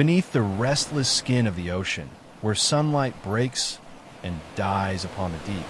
beneath the restless skin of the ocean, where sunlight breaks and dies upon the deep,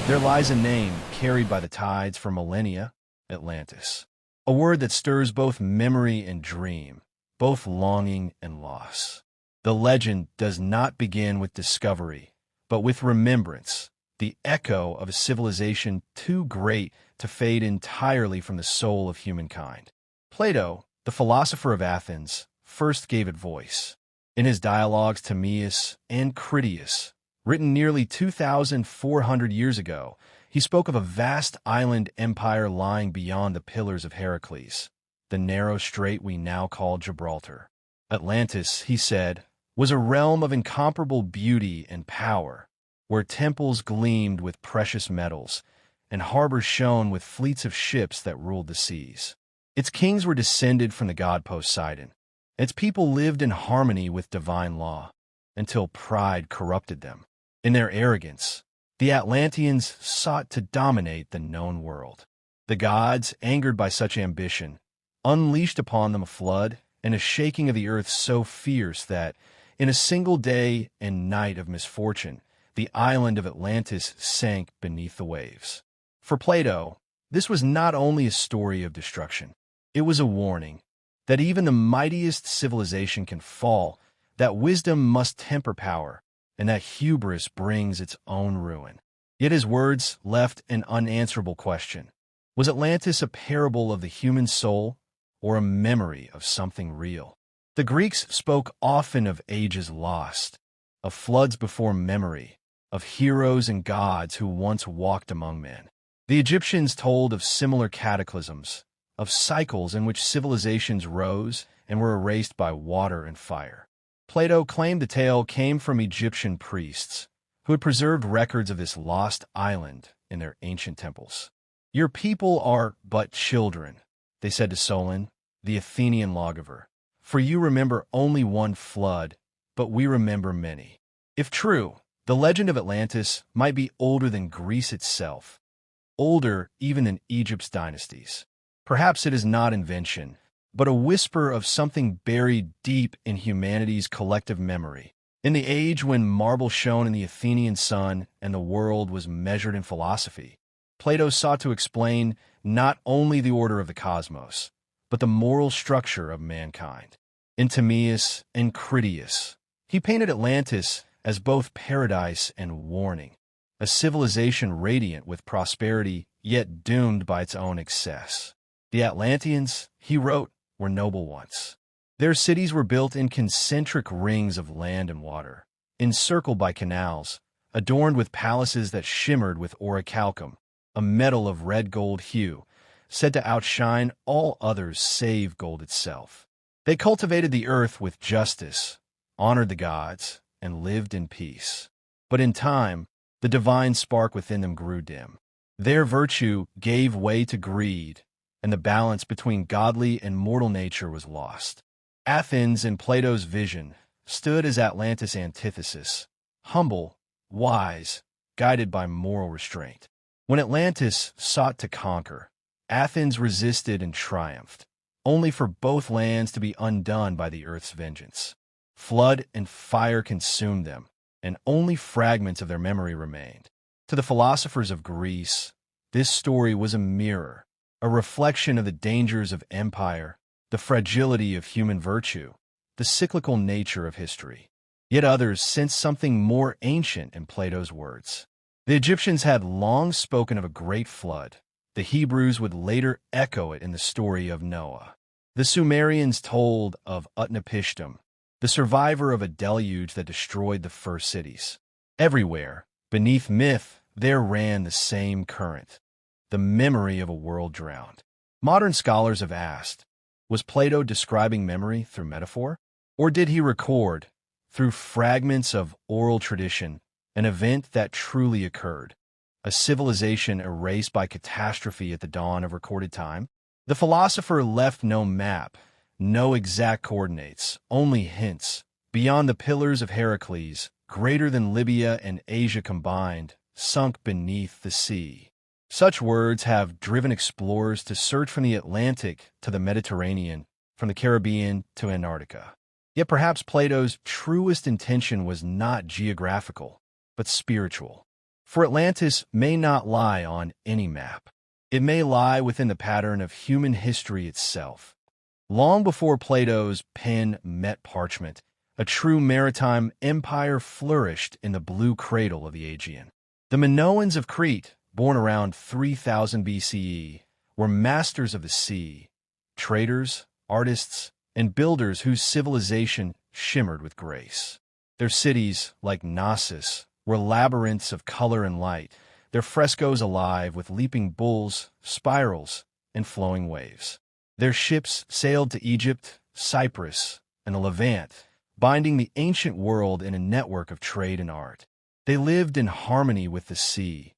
there lies a name carried by the tides for millennia: Atlantis. A word that stirs both memory and dream, both longing and loss. The legend does not begin with discovery, but with remembrance, the echo of a civilization too great to fade entirely from the soul of humankind. Plato, the philosopher of Athens, first gave it voice. In his dialogues Timaeus and Critias, written nearly 2,400 years ago, he spoke of a vast island empire lying beyond the Pillars of Heracles, the narrow strait we now call Gibraltar. Atlantis, he said, was a realm of incomparable beauty and power, where temples gleamed with precious metals and harbors shone with fleets of ships that ruled the seas. Its kings were descended from the god Poseidon. Its people lived in harmony with divine law, until pride corrupted them. In their arrogance, the Atlanteans sought to dominate the known world. The gods, angered by such ambition, unleashed upon them a flood and a shaking of the earth so fierce that, in a single day and night of misfortune, the island of Atlantis sank beneath the waves. For Plato, this was not only a story of destruction. It was a warning that even the mightiest civilization can fall, that wisdom must temper power, and that hubris brings its own ruin. Yet his words left an unanswerable question. Was Atlantis a parable of the human soul, or a memory of something real? The Greeks spoke often of ages lost, of floods before memory, of heroes and gods who once walked among men. The Egyptians told of similar cataclysms, of cycles in which civilizations rose and were erased by water and fire. Plato claimed the tale came from Egyptian priests, who had preserved records of this lost island in their ancient temples. "Your people are but children," they said to Solon, the Athenian lawgiver, "for you remember only one flood, but we remember many." If true, the legend of Atlantis might be older than Greece itself, older even than Egypt's dynasties. Perhaps it is not invention, but a whisper of something buried deep in humanity's collective memory. In the age when marble shone in the Athenian sun and the world was measured in philosophy, Plato sought to explain not only the order of the cosmos, but the moral structure of mankind. In Timaeus and Critias, he painted Atlantis as both paradise and warning, a civilization radiant with prosperity, yet doomed by its own excess. The Atlanteans, he wrote, were noble once. Their cities were built in concentric rings of land and water, encircled by canals, adorned with palaces that shimmered with orichalcum, a metal of red gold hue, said to outshine all others save gold itself. They cultivated the earth with justice, honored the gods, and lived in peace. But in time, the divine spark within them grew dim. Their virtue gave way to greed, and the balance between godly and mortal nature was lost. Athens, in Plato's vision, stood as Atlantis' antithesis, humble, wise, guided by moral restraint. When Atlantis sought to conquer, Athens resisted and triumphed, only for both lands to be undone by the earth's vengeance. Flood and fire consumed them, and only fragments of their memory remained. To the philosophers of Greece, this story was a mirror, a reflection of the dangers of empire, the fragility of human virtue, the cyclical nature of history. Yet others sensed something more ancient in Plato's words. The Egyptians had long spoken of a great flood. The Hebrews would later echo it in the story of Noah. The Sumerians told of Utnapishtim, the survivor of a deluge that destroyed the first cities. Everywhere, beneath myth, there ran the same current, the memory of a world drowned. Modern scholars have asked, was Plato describing memory through metaphor? Or did he record, through fragments of oral tradition, an event that truly occurred, a civilization erased by catastrophe at the dawn of recorded time? The philosopher left no map, no exact coordinates, only hints. Beyond the Pillars of Heracles, greater than Libya and Asia combined, sunk beneath the sea. Such words have driven explorers to search from the Atlantic to the Mediterranean, from the Caribbean to Antarctica. Yet perhaps Plato's truest intention was not geographical, but spiritual. For Atlantis may not lie on any map. It may lie within the pattern of human history itself. Long before Plato's pen met parchment, a true maritime empire flourished in the blue cradle of the Aegean. The Minoans of Crete, born around 3000 BCE, were masters of the sea, traders, artists, and builders whose civilization shimmered with grace. Their cities, like Knossos, were labyrinths of color and light, their frescoes alive with leaping bulls, spirals, and flowing waves. Their ships sailed to Egypt, Cyprus, and the Levant, binding the ancient world in a network of trade and art. They lived in harmony with the sea,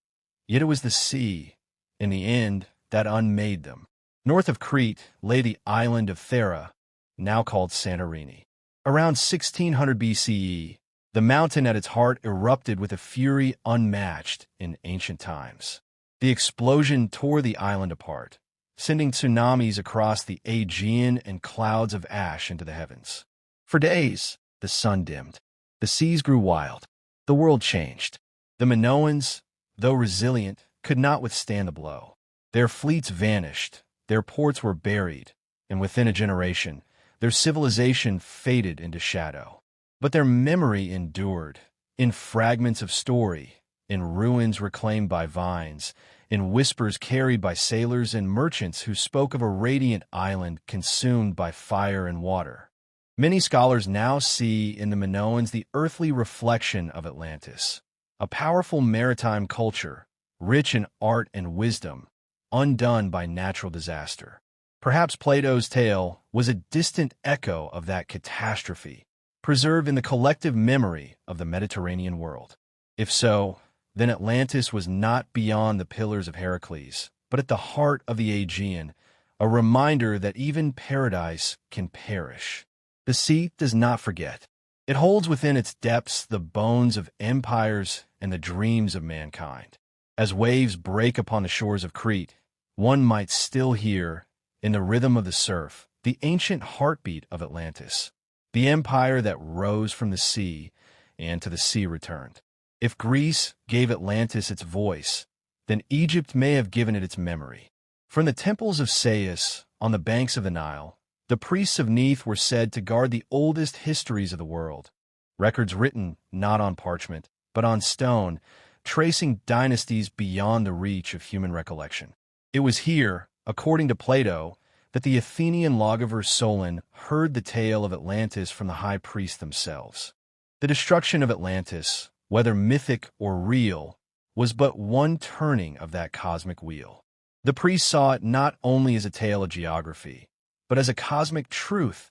yet it was the sea, in the end, that unmade them. North of Crete lay the island of Thera, now called Santorini. Around 1600 BCE, the mountain at its heart erupted with a fury unmatched in ancient times. The explosion tore the island apart, sending tsunamis across the Aegean and clouds of ash into the heavens. For days, the sun dimmed. The seas grew wild. The world changed. The Minoans, though resilient, could not withstand the blow. Their fleets vanished, their ports were buried, and within a generation, their civilization faded into shadow. But their memory endured, in fragments of story, in ruins reclaimed by vines, in whispers carried by sailors and merchants who spoke of a radiant island consumed by fire and water. Many scholars now see in the Minoans the earthly reflection of Atlantis, a powerful maritime culture, rich in art and wisdom, undone by natural disaster. Perhaps Plato's tale was a distant echo of that catastrophe, preserved in the collective memory of the Mediterranean world. If so, then Atlantis was not beyond the pillars of Heracles, but at the heart of the Aegean, a reminder that even paradise can perish. The sea does not forget. It holds within its depths the bones of empires and the dreams of mankind. As waves break upon the shores of Crete, one might still hear, in the rhythm of the surf, the ancient heartbeat of Atlantis, the empire that rose from the sea and to the sea returned. If Greece gave Atlantis its voice, then Egypt may have given it its memory. From the temples of Sais, on the banks of the Nile, the priests of Neith were said to guard the oldest histories of the world, records written not on parchment, but on stone, tracing dynasties beyond the reach of human recollection. It was here, according to Plato, that the Athenian lawgiver Solon heard the tale of Atlantis from the high priests themselves. The destruction of Atlantis, whether mythic or real, was but one turning of that cosmic wheel. The priests saw it not only as a tale of geography, but as a cosmic truth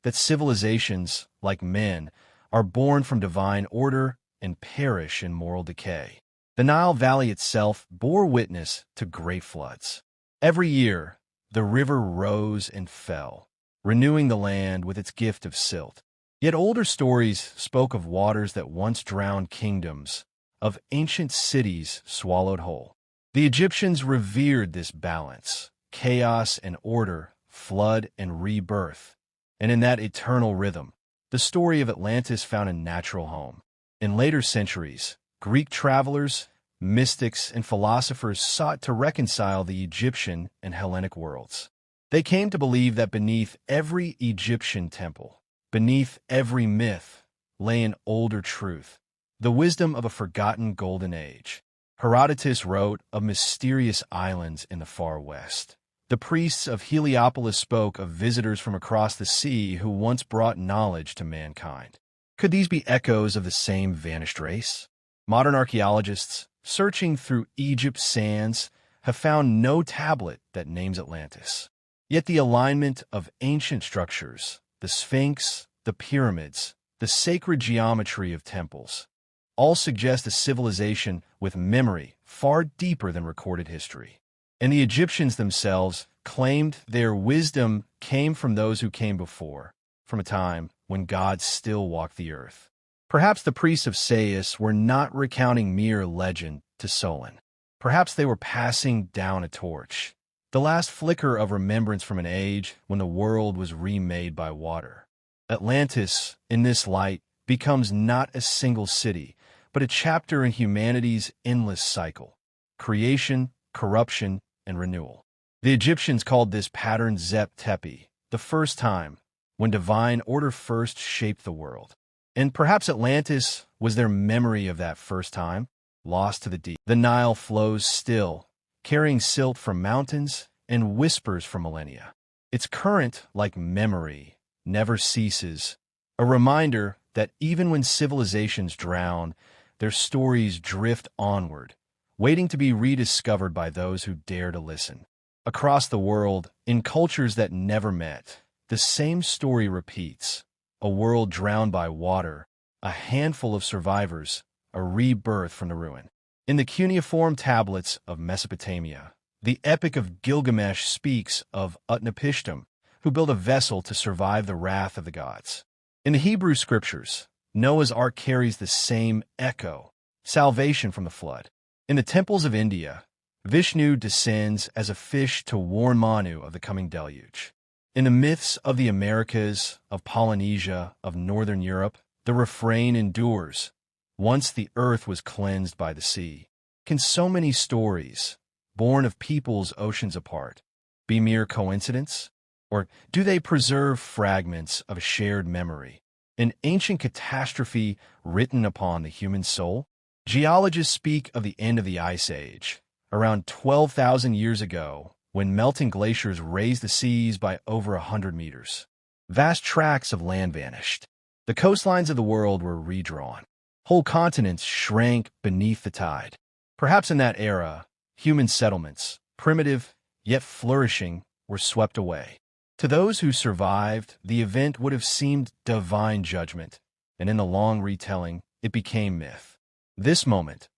that civilizations, like men, are born from divine order and perish in moral decay. The Nile Valley itself bore witness to great floods. Every year, the river rose and fell, renewing the land with its gift of silt. Yet older stories spoke of waters that once drowned kingdoms, of ancient cities swallowed whole. The Egyptians revered this balance, chaos and order, flood and rebirth, and in that eternal rhythm, the story of Atlantis found a natural home. In later centuries, Greek travelers, mystics, and philosophers sought to reconcile the Egyptian and Hellenic worlds. They came to believe that beneath every Egyptian temple, beneath every myth, lay an older truth, the wisdom of a forgotten golden age. Herodotus wrote of mysterious islands in the far west. The priests of Heliopolis spoke of visitors from across the sea who once brought knowledge to mankind. Could these be echoes of the same vanished race? Modern archaeologists, searching through Egypt's sands, have found no tablet that names Atlantis. Yet the alignment of ancient structures, the Sphinx, the pyramids, the sacred geometry of temples, all suggest a civilization with memory far deeper than recorded history. And the Egyptians themselves claimed their wisdom came from those who came before, from a time when God still walked the earth. Perhaps the priests of Sais were not recounting mere legend to Solon. Perhaps they were passing down a torch, the last flicker of remembrance from an age when the world was remade by water. Atlantis, in this light, becomes not a single city, but a chapter in humanity's endless cycle: creation, corruption, and renewal. The Egyptians called this pattern Zep Tepi, the first time, when divine order first shaped the world. And perhaps Atlantis was their memory of that first time, lost to the deep. The Nile flows still, carrying silt from mountains and whispers from millennia. Its current, like memory, never ceases, a reminder that even when civilizations drown, their stories drift onward, waiting to be rediscovered by those who dare to listen. Across the world, in cultures that never met, the same story repeats: a world drowned by water, a handful of survivors, a rebirth from the ruin. In the cuneiform tablets of Mesopotamia, the Epic of Gilgamesh speaks of Utnapishtim, who built a vessel to survive the wrath of the gods. In the Hebrew scriptures, Noah's Ark carries the same echo: salvation from the flood. In the temples of India, Vishnu descends as a fish to warn Manu of the coming deluge. In the myths of the Americas, of Polynesia, of Northern Europe, the refrain endures: once the earth was cleansed by the sea. Can so many stories, born of peoples oceans apart, be mere coincidence? Or do they preserve fragments of a shared memory, an ancient catastrophe written upon the human soul? Geologists speak of the end of the Ice Age, around 12,000 years ago, when melting glaciers raised the seas by over 100 meters. Vast tracts of land vanished. The coastlines of the world were redrawn. Whole continents shrank beneath the tide. Perhaps in that era, human settlements, primitive yet flourishing, were swept away. To those who survived, the event would have seemed divine judgment, and in the long retelling, it became myth. This moment,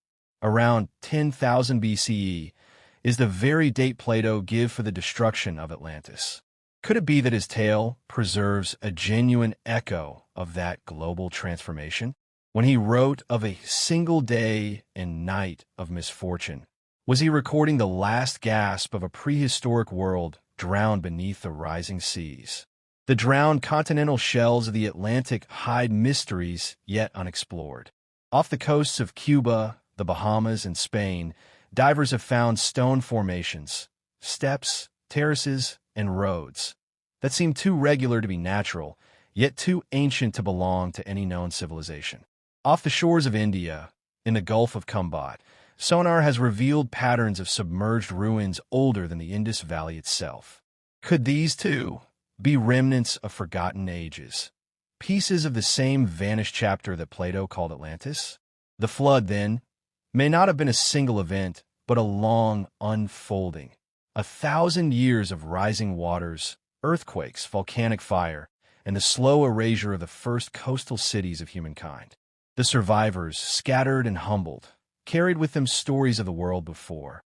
around 10,000 BCE, is the very date Plato gives for the destruction of Atlantis. Could it be that his tale preserves a genuine echo of that global transformation? When he wrote of a single day and night of misfortune, was he recording the last gasp of a prehistoric world drowned beneath the rising seas? The drowned continental shelves of the Atlantic hide mysteries yet unexplored. Off the coasts of Cuba, the Bahamas, and Spain, divers have found stone formations, steps, terraces, and roads that seem too regular to be natural, yet too ancient to belong to any known civilization. Off the shores of India, in the Gulf of Kumbat, sonar has revealed patterns of submerged ruins older than the Indus Valley itself. Could these, too, be remnants of forgotten ages, pieces of the same vanished chapter that Plato called Atlantis? The flood, then, may not have been a single event, but a long unfolding. 1,000 years of rising waters, earthquakes, volcanic fire, and the slow erasure of the first coastal cities of humankind. The survivors, scattered and humbled, carried with them stories of the world before,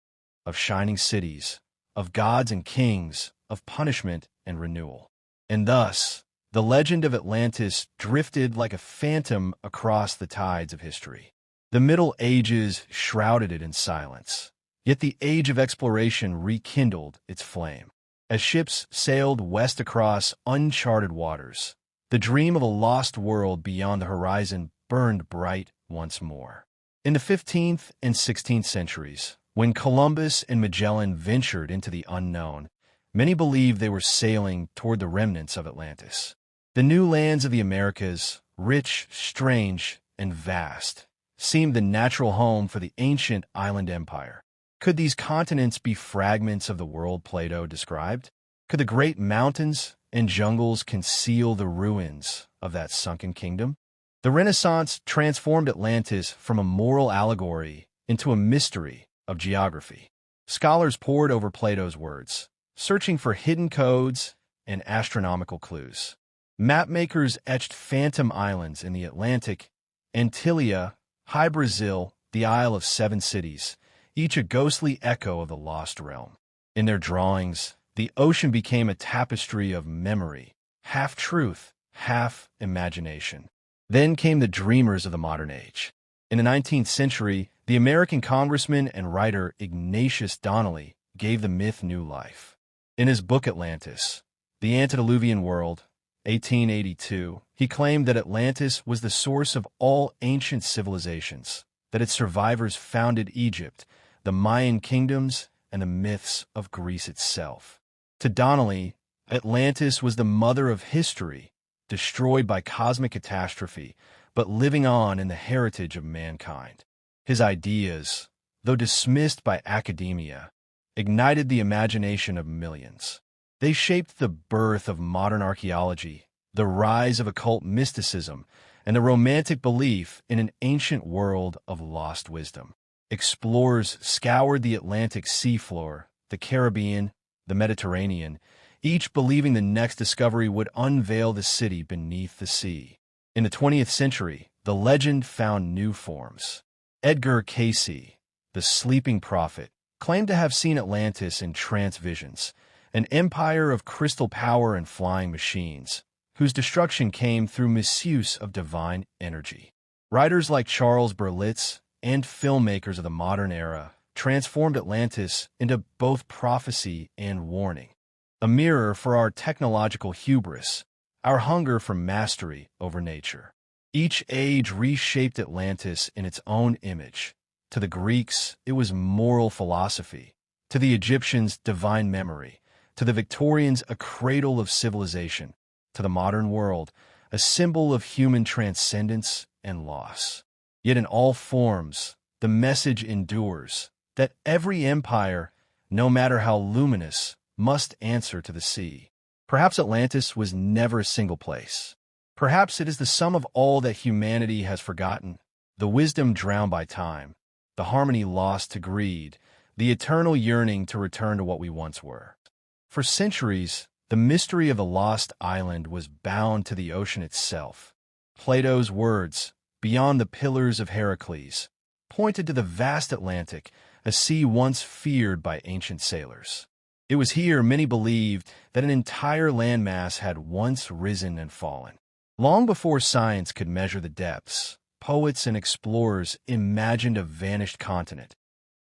of shining cities, of gods and kings, of punishment and renewal. And thus, the legend of Atlantis drifted like a phantom across the tides of history. The Middle Ages shrouded it in silence, yet the age of exploration rekindled its flame. As ships sailed west across uncharted waters, the dream of a lost world beyond the horizon burned bright once more. In the 15th and 16th centuries, when Columbus and Magellan ventured into the unknown, many believed they were sailing toward the remnants of Atlantis. The new lands of the Americas, rich, strange, and vast, seemed the natural home for the ancient island empire. Could these continents be fragments of the world Plato described? Could the great mountains and jungles conceal the ruins of that sunken kingdom? The Renaissance transformed Atlantis from a moral allegory into a mystery of geography. Scholars pored over Plato's words, searching for hidden codes and astronomical clues. Mapmakers etched phantom islands in the Atlantic, Antilia, High Brazil, the Isle of Seven Cities, each a ghostly echo of the lost realm. In their drawings, the ocean became a tapestry of memory, half truth, half imagination. Then came the dreamers of the modern age. In the 19th century, the American congressman and writer Ignatius Donnelly gave the myth new life. In his book Atlantis, The Antediluvian World, 1882, he claimed that Atlantis was the source of all ancient civilizations, that its survivors founded Egypt, the Mayan kingdoms, and the myths of Greece itself. To Donnelly, Atlantis was the mother of history, destroyed by cosmic catastrophe, but living on in the heritage of mankind. His ideas, though dismissed by academia, ignited the imagination of millions. They shaped the birth of modern archaeology, the rise of occult mysticism, and the romantic belief in an ancient world of lost wisdom. Explorers scoured the Atlantic seafloor, the Caribbean, the Mediterranean, each believing the next discovery would unveil the city beneath the sea. In the 20th century, the legend found new forms. Edgar Cayce, the sleeping prophet, claimed to have seen Atlantis in trance visions, an empire of crystal power and flying machines, whose destruction came through misuse of divine energy. Writers like Charles Berlitz and filmmakers of the modern era transformed Atlantis into both prophecy and warning, a mirror for our technological hubris, our hunger for mastery over nature. Each age reshaped Atlantis in its own image. To the Greeks, it was moral philosophy. To the Egyptians, divine memory. To the Victorians, a cradle of civilization. To the modern world, a symbol of human transcendence and loss. Yet in all forms, the message endures that every empire, no matter how luminous, must answer to the sea. Perhaps Atlantis was never a single place. Perhaps it is the sum of all that humanity has forgotten, the wisdom drowned by time, the harmony lost to greed, the eternal yearning to return to what we once were. For centuries, the mystery of the lost island was bound to the ocean itself. Plato's words, "Beyond the Pillars of Heracles," pointed to the vast Atlantic, a sea once feared by ancient sailors. It was here many believed that an entire landmass had once risen and fallen. Long before science could measure the depths, poets and explorers imagined a vanished continent,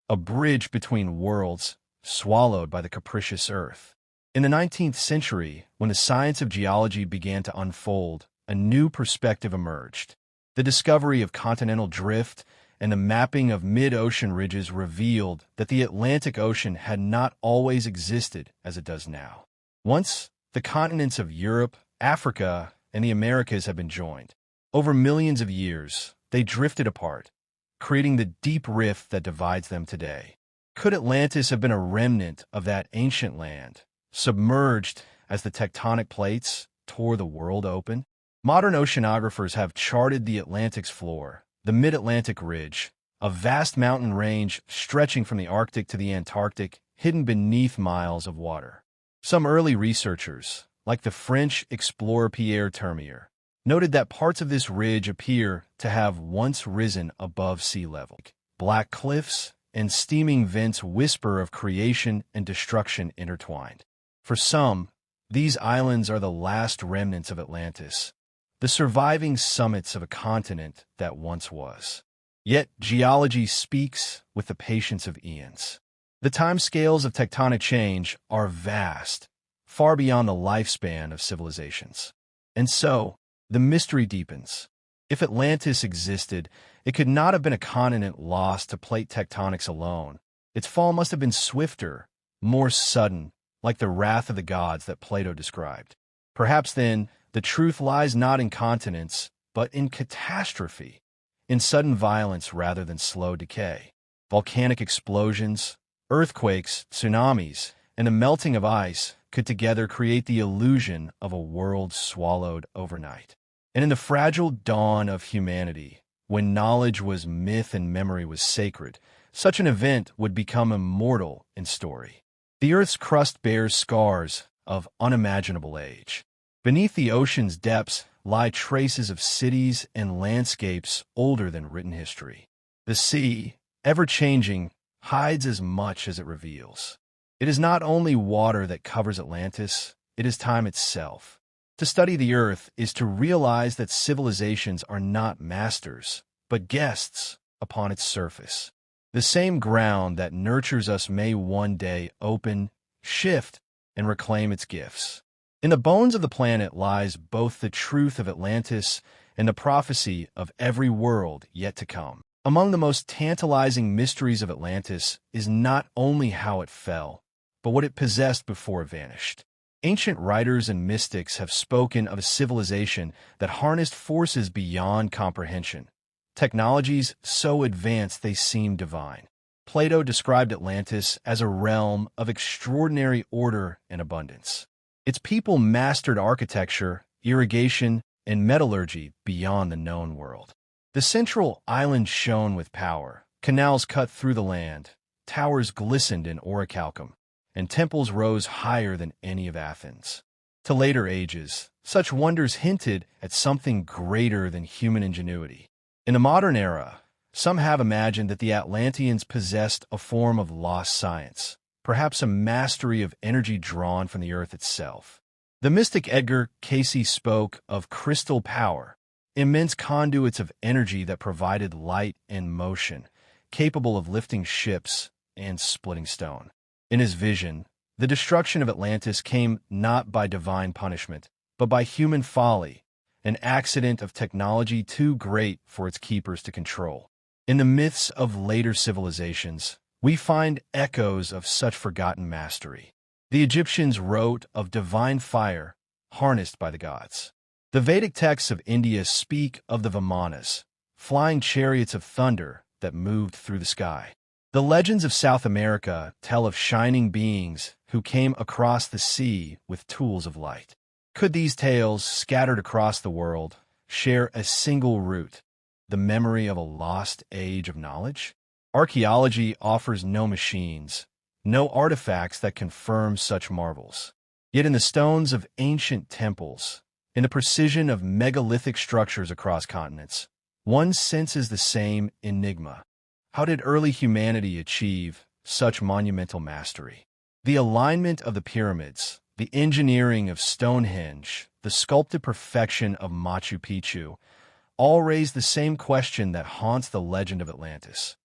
a bridge between worlds swallowed by the capricious earth. In the 19th century, when the science of geology began to unfold, a new perspective emerged. The discovery of continental drift and the mapping of mid-ocean ridges revealed that the Atlantic Ocean had not always existed as it does now. Once, the continents of Europe, Africa, and the Americas had been joined. Over millions of years, they drifted apart, creating the deep rift that divides them today. Could Atlantis have been a remnant of that ancient land, submerged as the tectonic plates tore the world open? Modern oceanographers have charted the Atlantic's floor, the mid-Atlantic ridge, a vast mountain range stretching from the Arctic to the Antarctic, hidden beneath miles of water. Some early researchers, like the French explorer Pierre Termier, noted that parts of this ridge appear to have once risen above sea level. Black cliffs and steaming vents whisper of creation and destruction intertwined. For some, these islands are the last remnants of Atlantis, the surviving summits of a continent that once was. Yet geology speaks with the patience of eons. The timescales of tectonic change are vast, far beyond the lifespan of civilizations. And so, the mystery deepens. If Atlantis existed, it could not have been a continent lost to plate tectonics alone. Its fall must have been swifter, more sudden, like the wrath of the gods that Plato described. Perhaps then, the truth lies not in continents, but in catastrophe, in sudden violence rather than slow decay. Volcanic explosions, earthquakes, tsunamis, and the melting of ice could together create the illusion of a world swallowed overnight. And in the fragile dawn of humanity, when knowledge was myth and memory was sacred, such an event would become immortal in story. The Earth's crust bears scars of unimaginable age. Beneath the ocean's depths lie traces of cities and landscapes older than written history. The sea, ever-changing, hides as much as it reveals. It is not only water that covers Atlantis, it is time itself. To study the Earth is to realize that civilizations are not masters, but guests upon its surface. The same ground that nurtures us may one day open, shift, and reclaim its gifts. In the bones of the planet lies both the truth of Atlantis and the prophecy of every world yet to come. Among the most tantalizing mysteries of Atlantis is not only how it fell, but what it possessed before it vanished. Ancient writers and mystics have spoken of a civilization that harnessed forces beyond comprehension, technologies so advanced they seem divine. Plato described Atlantis as a realm of extraordinary order and abundance. Its people mastered architecture, irrigation, and metallurgy beyond the known world. The central island shone with power, canals cut through the land, towers glistened in orichalcum, and temples rose higher than any of Athens. To later ages, such wonders hinted at something greater than human ingenuity. In the modern era, some have imagined that the Atlanteans possessed a form of lost science, perhaps a mastery of energy drawn from the earth itself. The mystic Edgar Cayce spoke of crystal power, immense conduits of energy that provided light and motion, capable of lifting ships and splitting stone. In his vision, the destruction of Atlantis came not by divine punishment, but by human folly, an accident of technology too great for its keepers to control. In the myths of later civilizations, we find echoes of such forgotten mastery. The Egyptians wrote of divine fire harnessed by the gods. The Vedic texts of India speak of the Vimanas, flying chariots of thunder that moved through the sky. The legends of South America tell of shining beings who came across the sea with tools of light. Could these tales, scattered across the world, share a single root, the memory of a lost age of knowledge? Archaeology offers no machines, no artifacts that confirm such marvels. Yet in the stones of ancient temples, in the precision of megalithic structures across continents, one senses the same enigma. How did early humanity achieve such monumental mastery? The alignment of the pyramids, the engineering of Stonehenge, the sculpted perfection of Machu Picchu, all raise the same question that haunts the legend of Atlantis.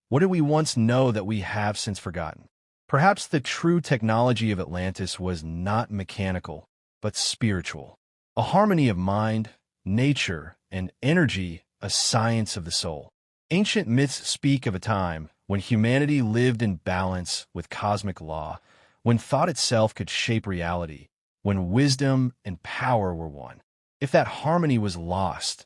What did we once know that we have since forgotten? Perhaps the true technology of Atlantis was not mechanical, but spiritual. A harmony of mind, nature, and energy, a science of the soul. Ancient myths speak of a time when humanity lived in balance with cosmic law, when thought itself could shape reality, when wisdom and power were one. If that harmony was lost,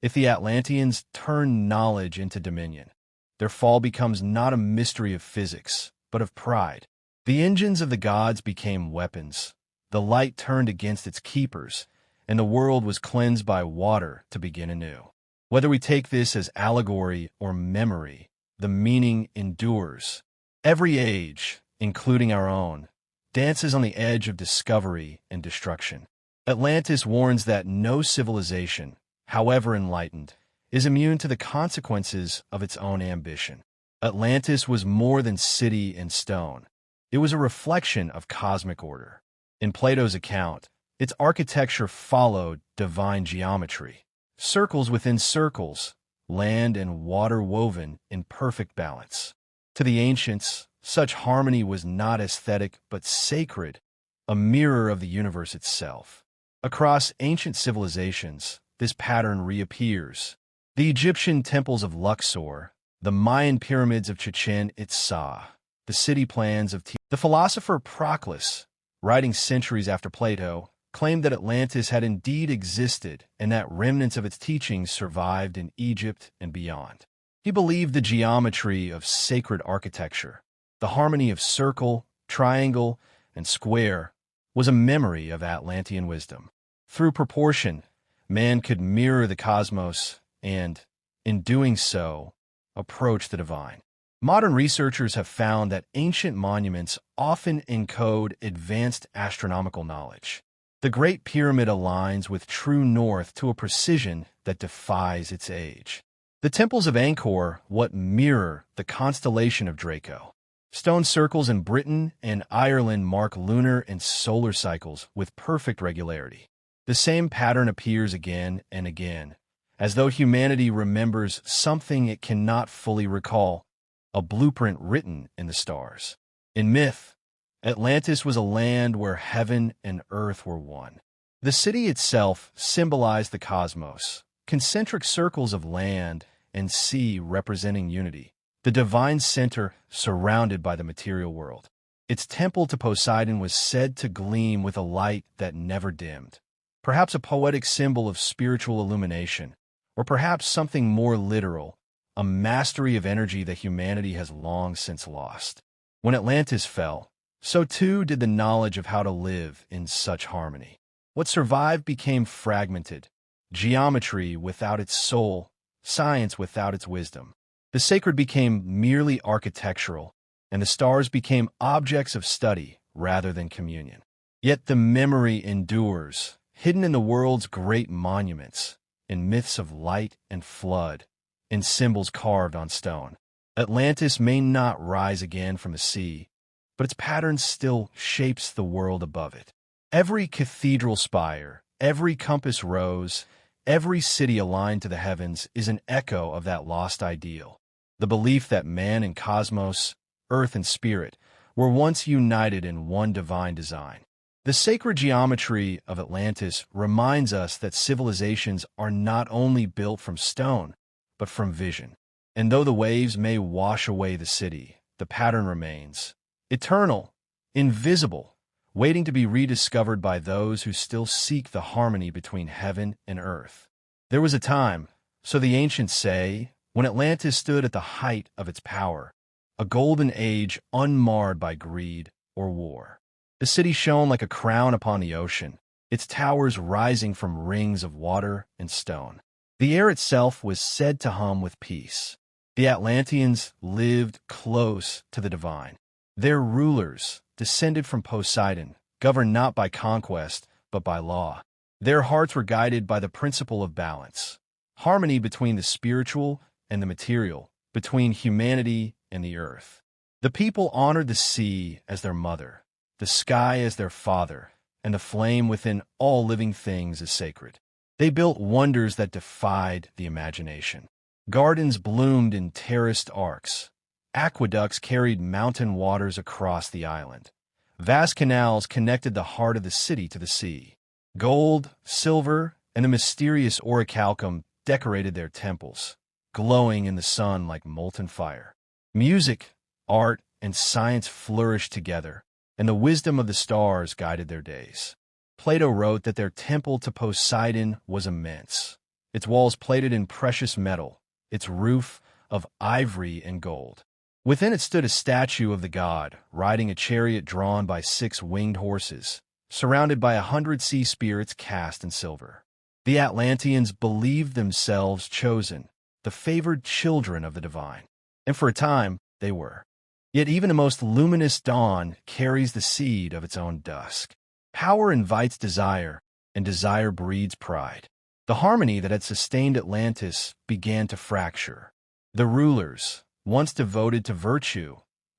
if the Atlanteans turned knowledge into dominion, their fall becomes not a mystery of physics, but of pride. The engines of the gods became weapons, the light turned against its keepers, and the world was cleansed by water to begin anew. Whether we take this as allegory or memory, the meaning endures. Every age, including our own, dances on the edge of discovery and destruction. Atlantis warns that no civilization, however enlightened, is immune to the consequences of its own ambition. Atlantis was more than city and stone. It was a reflection of cosmic order. In Plato's account, its architecture followed divine geometry. Circles within circles, land and water woven in perfect balance. To the ancients, such harmony was not aesthetic but sacred, a mirror of the universe itself. Across ancient civilizations, this pattern reappears. The Egyptian temples of Luxor, the Mayan pyramids of Chichen Itza, the city plans of the philosopher Proclus, writing centuries after Plato, claimed that Atlantis had indeed existed and that remnants of its teachings survived in Egypt and beyond. He believed the geometry of sacred architecture, the harmony of circle, triangle, and square, was a memory of Atlantean wisdom. Through proportion, man could mirror the cosmos and, in doing so, approach the divine. Modern researchers have found that ancient monuments often encode advanced astronomical knowledge. The Great Pyramid aligns with true north to a precision that defies its age. The temples of Angkor what mirror the constellation of Draco. Stone circles in Britain and Ireland mark lunar and solar cycles with perfect regularity. The same pattern appears again and again, as though humanity remembers something it cannot fully recall, a blueprint written in the stars. In myth, Atlantis was a land where heaven and earth were one. The city itself symbolized the cosmos, concentric circles of land and sea representing unity, the divine center surrounded by the material world. Its temple to Poseidon was said to gleam with a light that never dimmed, perhaps a poetic symbol of spiritual illumination, or perhaps something more literal, a mastery of energy that humanity has long since lost. When Atlantis fell, so too did the knowledge of how to live in such harmony. What survived became fragmented, geometry without its soul, science without its wisdom. The sacred became merely architectural, and the stars became objects of study rather than communion. Yet the memory endures, hidden in the world's great monuments, in myths of light and flood, in symbols carved on stone. Atlantis may not rise again from the sea, but its pattern still shapes the world above it. Every cathedral spire, every compass rose, every city aligned to the heavens is an echo of that lost ideal. The belief that man and cosmos, earth and spirit, were once united in one divine design. The sacred geometry of Atlantis reminds us that civilizations are not only built from stone, but from vision. And though the waves may wash away the city, the pattern remains, eternal, invisible, waiting to be rediscovered by those who still seek the harmony between heaven and earth. There was a time, so the ancients say, when Atlantis stood at the height of its power, a golden age unmarred by greed or war. The city shone like a crown upon the ocean, its towers rising from rings of water and stone. The air itself was said to hum with peace. The Atlanteans lived close to the divine. Their rulers, descended from Poseidon, governed not by conquest, but by law. Their hearts were guided by the principle of balance, harmony between the spiritual and the material, between humanity and the earth. The people honored the sea as their mother, the sky as their father, and the flame within all living things as sacred. They built wonders that defied the imagination. Gardens bloomed in terraced arcs. Aqueducts carried mountain waters across the island. Vast canals connected the heart of the city to the sea. Gold, silver, and the mysterious orichalcum decorated their temples, glowing in the sun like molten fire. Music, art, and science flourished together, and the wisdom of the stars guided their days. Plato wrote that their temple to Poseidon was immense, its walls plated in precious metal, its roof of ivory and gold. Within it stood a statue of the god, riding a chariot drawn by 6 winged horses, surrounded by 100 sea spirits cast in silver. The Atlanteans believed themselves chosen, the favored children of the divine. And for a time, they were. Yet even the most luminous dawn carries the seed of its own dusk. Power invites desire, and desire breeds pride. The harmony that had sustained Atlantis began to fracture. The rulers, once devoted to virtue,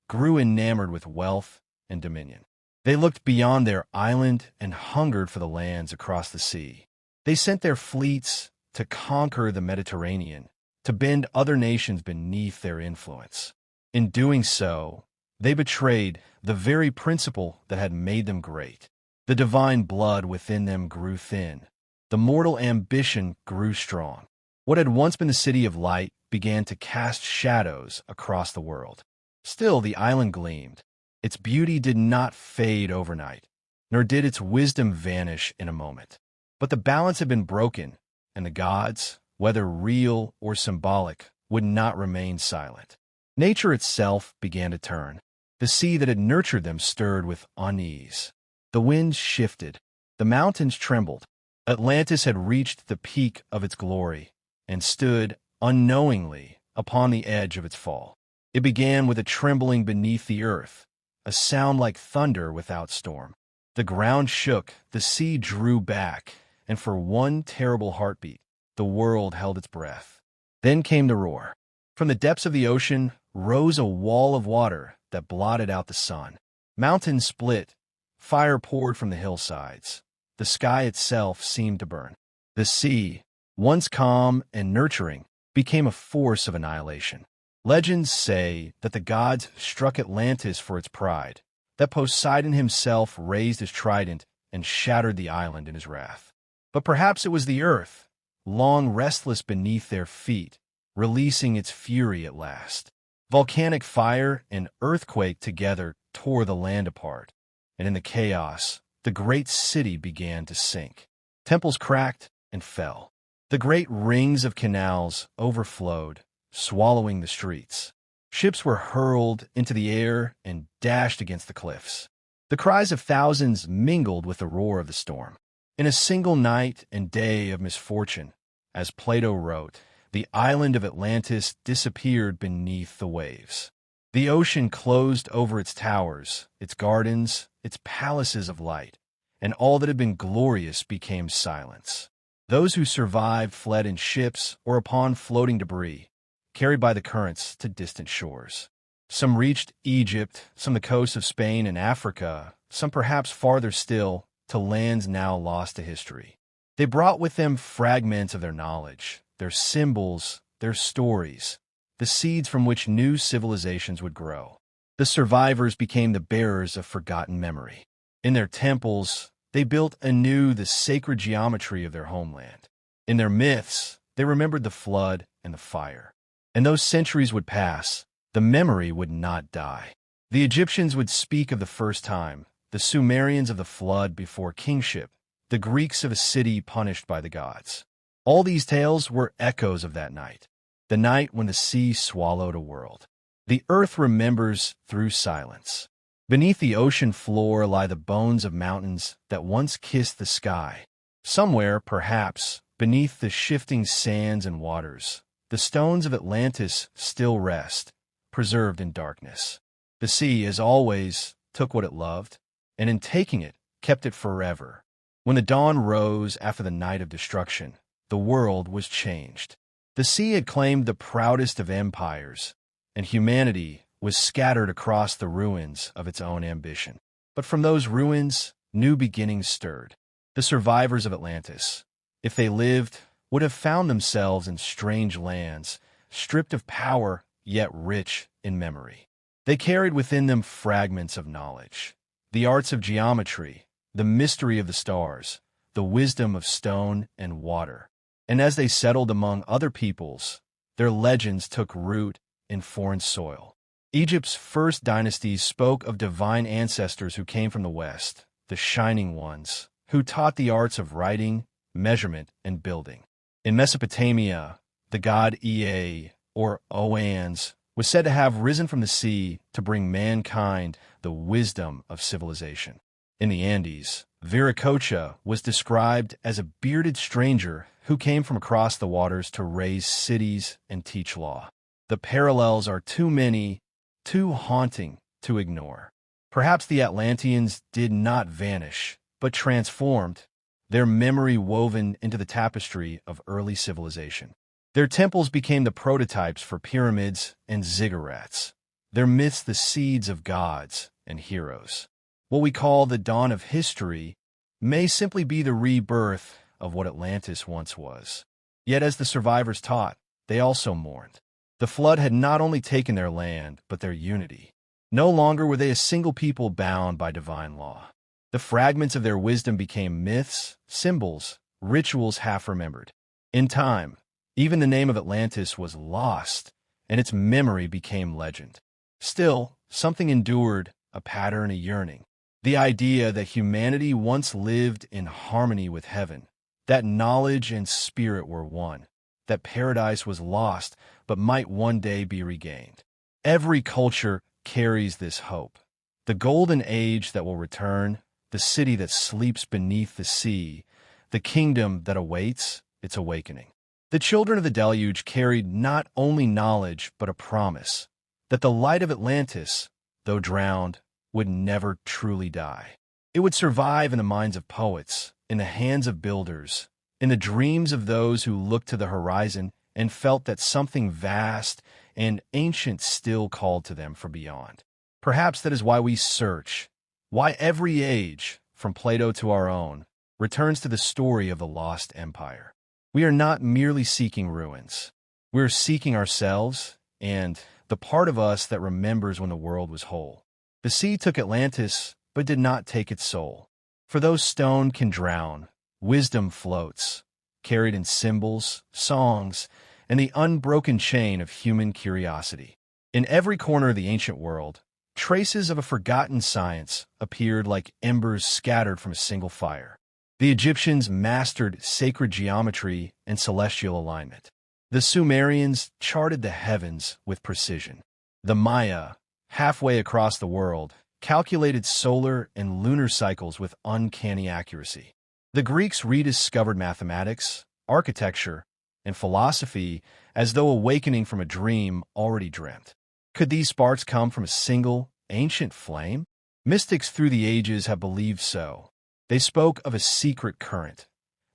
grew enamored with wealth and dominion. They looked beyond their island and hungered for the lands across the sea. They sent their fleets to conquer the Mediterranean, to bend other nations beneath their influence. In doing so, they betrayed the very principle that had made them great. The divine blood within them grew thin. The mortal ambition grew strong. What had once been the city of light began to cast shadows across the world. Still, the island gleamed. Its beauty did not fade overnight, nor did its wisdom vanish in a moment. But the balance had been broken, and the gods, whether real or symbolic, would not remain silent. Nature itself began to turn. The sea that had nurtured them stirred with unease. The winds shifted. The mountains trembled. Atlantis had reached the peak of its glory and stood, unknowingly, upon the edge of its fall. It began with a trembling beneath the earth, a sound like thunder without storm. The ground shook, the sea drew back, and for one terrible heartbeat, the world held its breath. Then came the roar. From the depths of the ocean rose a wall of water that blotted out the sun. Mountains split, fire poured from the hillsides. The sky itself seemed to burn. The sea, once calm and nurturing, became a force of annihilation. Legends say that the gods struck Atlantis for its pride, that Poseidon himself raised his trident and shattered the island in his wrath. But perhaps it was the earth, long restless beneath their feet, releasing its fury at last. Volcanic fire and earthquake together tore the land apart, and in the chaos, the great city began to sink. Temples cracked and fell. The great rings of canals overflowed, swallowing the streets. Ships were hurled into the air and dashed against the cliffs. The cries of thousands mingled with the roar of the storm. In a single night and day of misfortune, as Plato wrote, the island of Atlantis disappeared beneath the waves. The ocean closed over its towers, its gardens, its palaces of light, and all that had been glorious became silence. Those who survived fled in ships or upon floating debris, carried by the currents to distant shores. Some reached Egypt, some the coasts of Spain and Africa, some perhaps farther still, to lands now lost to history. They brought with them fragments of their knowledge, their symbols, their stories, the seeds from which new civilizations would grow. The survivors became the bearers of forgotten memory. In their temples, they built anew the sacred geometry of their homeland. In their myths, they remembered the flood and the fire. And those centuries would pass, the memory would not die. The Egyptians would speak of the first time, the Sumerians of the flood before kingship, the Greeks of a city punished by the gods. All these tales were echoes of that night, the night when the sea swallowed a world. The earth remembers through silence. Beneath the ocean floor lie the bones of mountains that once kissed the sky. Somewhere, perhaps, beneath the shifting sands and waters, the stones of Atlantis still rest, preserved in darkness. The sea, as always, took what it loved, and in taking it, kept it forever. When the dawn rose after the night of destruction, the world was changed. The sea had claimed the proudest of empires, and humanity was scattered across the ruins of its own ambition. But from those ruins, new beginnings stirred. The survivors of Atlantis, if they lived, would have found themselves in strange lands, stripped of power, yet rich in memory. They carried within them fragments of knowledge, the arts of geometry, the mystery of the stars, the wisdom of stone and water. And as they settled among other peoples, their legends took root in foreign soil. Egypt's first dynasties spoke of divine ancestors who came from the West, the Shining Ones, who taught the arts of writing, measurement, and building. In Mesopotamia, the god Ea, or Oannes, was said to have risen from the sea to bring mankind the wisdom of civilization. In the Andes, Viracocha was described as a bearded stranger who came from across the waters to raise cities and teach law. The parallels are too many, too haunting to ignore. Perhaps the Atlanteans did not vanish, but transformed, their memory woven into the tapestry of early civilization. Their temples became the prototypes for pyramids and ziggurats, their myths the seeds of gods and heroes. What we call the dawn of history may simply be the rebirth of what Atlantis once was. Yet as the survivors taught, they also mourned. The flood had not only taken their land, but their unity. No longer were they a single people bound by divine law. The fragments of their wisdom became myths, symbols, rituals half remembered. In time, even the name of Atlantis was lost, and its memory became legend. Still, something endured, a pattern, a yearning. The idea that humanity once lived in harmony with heaven, that knowledge and spirit were one, that paradise was lost but might one day be regained. Every culture carries this hope. The golden age that will return, the city that sleeps beneath the sea, the kingdom that awaits its awakening. The children of the deluge carried not only knowledge but a promise that the light of Atlantis, though drowned, would never truly die. It would survive in the minds of poets, in the hands of builders, in the dreams of those who looked to the horizon and felt that something vast and ancient still called to them from beyond. Perhaps that is why we search, why every age, from Plato to our own, returns to the story of the lost empire. We are not merely seeking ruins. We are seeking ourselves and the part of us that remembers when the world was whole. The sea took Atlantis, but did not take its soul. For though stone can drown, wisdom floats, carried in symbols, songs, and the unbroken chain of human curiosity. In every corner of the ancient world, traces of a forgotten science appeared like embers scattered from a single fire. The Egyptians mastered sacred geometry and celestial alignment. The Sumerians charted the heavens with precision. The Maya, halfway across the world, calculated solar and lunar cycles with uncanny accuracy. The Greeks rediscovered mathematics, architecture, and philosophy as though awakening from a dream already dreamt. Could these sparks come from a single, ancient flame? Mystics through the ages have believed so. They spoke of a secret current,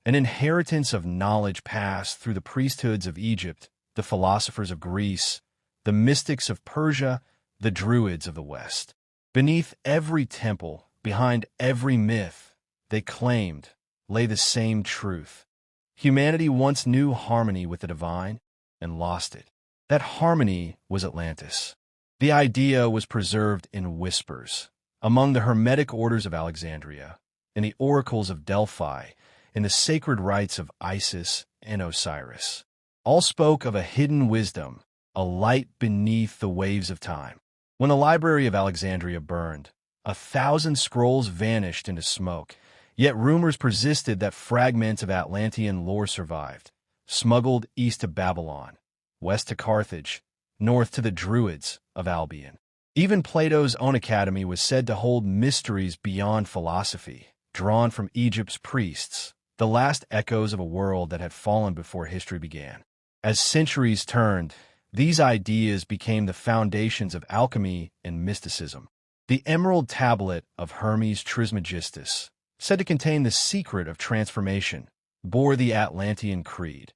an inheritance of knowledge passed through the priesthoods of Egypt, the philosophers of Greece, the mystics of Persia, the Druids of the West. Beneath every temple, behind every myth, they claimed, lay the same truth. Humanity once knew harmony with the divine and lost it. That harmony was Atlantis. The idea was preserved in whispers, among the Hermetic orders of Alexandria, in the oracles of Delphi, in the sacred rites of Isis and Osiris. All spoke of a hidden wisdom, a light beneath the waves of time. When the Library of Alexandria burned, 1,000 scrolls vanished into smoke, yet rumors persisted that fragments of Atlantean lore survived, smuggled east to Babylon, west to Carthage, north to the Druids of Albion. Even Plato's own academy was said to hold mysteries beyond philosophy, drawn from Egypt's priests, the last echoes of a world that had fallen before history began. As centuries turned, these ideas became the foundations of alchemy and mysticism. The Emerald Tablet of Hermes Trismegistus, said to contain the secret of transformation, bore the Atlantean creed.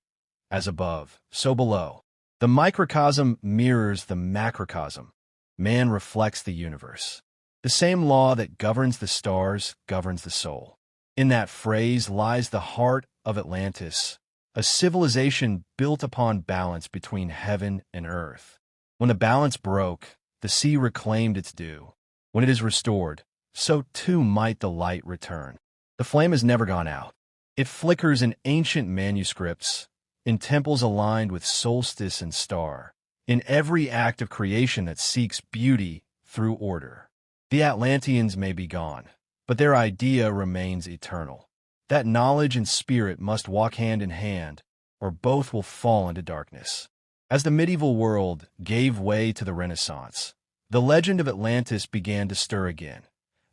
As above, so below. The microcosm mirrors the macrocosm. Man reflects the universe. The same law that governs the stars governs the soul. In that phrase lies the heart of Atlantis, a civilization built upon balance between heaven and earth. When the balance broke, the sea reclaimed its due. When it is restored, so too might the light return. The flame has never gone out. It flickers in ancient manuscripts, in temples aligned with solstice and star, in every act of creation that seeks beauty through order. The Atlanteans may be gone, but their idea remains eternal. That knowledge and spirit must walk hand in hand, or both will fall into darkness. As the medieval world gave way to the Renaissance, the legend of Atlantis began to stir again,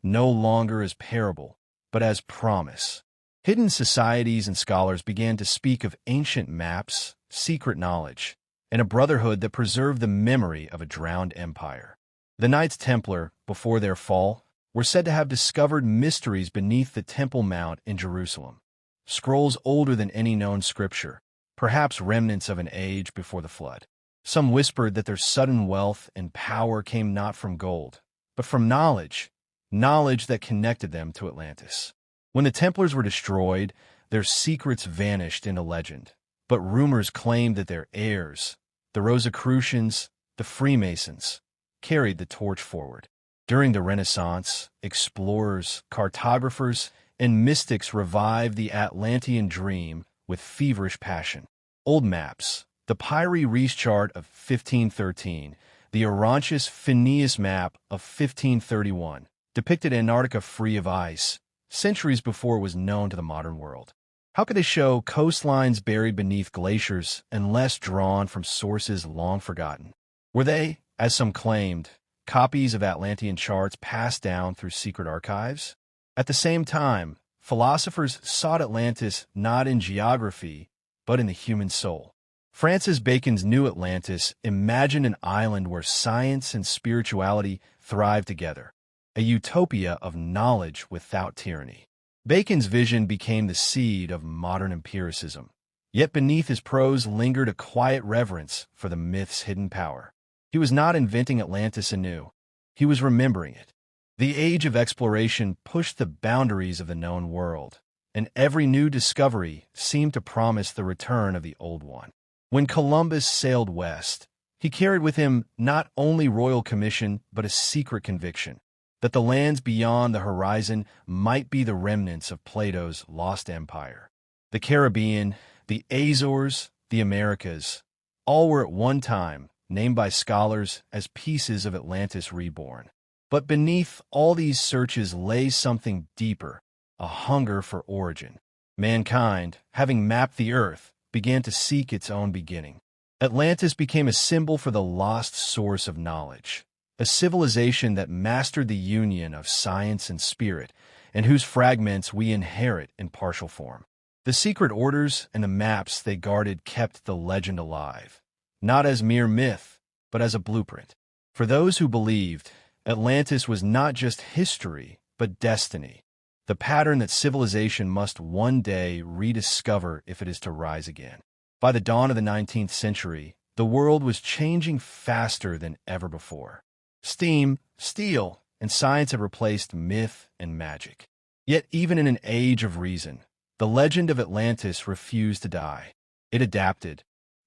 no longer as parable, but as promise. Hidden societies and scholars began to speak of ancient maps, secret knowledge, and a brotherhood that preserved the memory of a drowned empire. The Knights Templar, before their fall, were said to have discovered mysteries beneath the Temple Mount in Jerusalem, scrolls older than any known scripture, perhaps remnants of an age before the flood. Some whispered that their sudden wealth and power came not from gold, but from knowledge that connected them to Atlantis. When the Templars were destroyed, their secrets vanished into legend, but rumors claimed that their heirs, the Rosicrucians, the Freemasons, carried the torch forward. During the Renaissance, explorers, cartographers, and mystics revived the Atlantean dream with feverish passion. Old maps, the Piri Reis chart of 1513, the Orontius Phineas map of 1531, depicted Antarctica free of ice, centuries before it was known to the modern world. How could they show coastlines buried beneath glaciers unless drawn from sources long forgotten? Were they, as some claimed, copies of Atlantean charts passed down through secret archives? At the same time, philosophers sought Atlantis not in geography, but in the human soul. Francis Bacon's New Atlantis imagined an island where science and spirituality thrived together, a utopia of knowledge without tyranny. Bacon's vision became the seed of modern empiricism, yet beneath his prose lingered a quiet reverence for the myth's hidden power. He was not inventing Atlantis anew. He was remembering it. The age of exploration pushed the boundaries of the known world, and every new discovery seemed to promise the return of the old one. When Columbus sailed west, he carried with him not only royal commission but a secret conviction. that the lands beyond the horizon might be the remnants of Plato's lost empire. The Caribbean, the Azores, the Americas, all were at one time named by scholars as pieces of Atlantis reborn. But beneath all these searches lay something deeper, a hunger for origin. Mankind, having mapped the earth, began to seek its own beginning. Atlantis became a symbol for the lost source of knowledge, a civilization that mastered the union of science and spirit, and whose fragments we inherit in partial form. The secret orders and the maps they guarded kept the legend alive, not as mere myth, but as a blueprint. For those who believed, Atlantis was not just history, but destiny, the pattern that civilization must one day rediscover if it is to rise again. By the dawn of the 19th century, the world was changing faster than ever before. Steam, steel, and science have replaced myth and magic. Yet even in an age of reason, the legend of Atlantis refused to die. It adapted,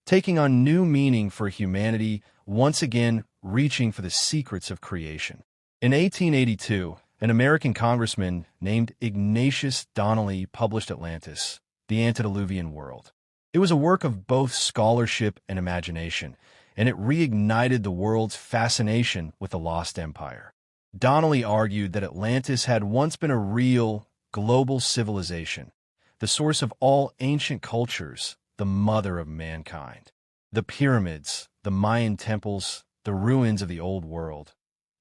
taking on new meaning for humanity, once again reaching for the secrets of creation. In 1882, an American congressman named Ignatius Donnelly published Atlantis, the Antediluvian World. It was a work of both scholarship and imagination, and it reignited the world's fascination with the lost empire. Donnelly argued that Atlantis had once been a real, global civilization, the source of all ancient cultures, the mother of mankind. The pyramids, the Mayan temples, the ruins of the Old World,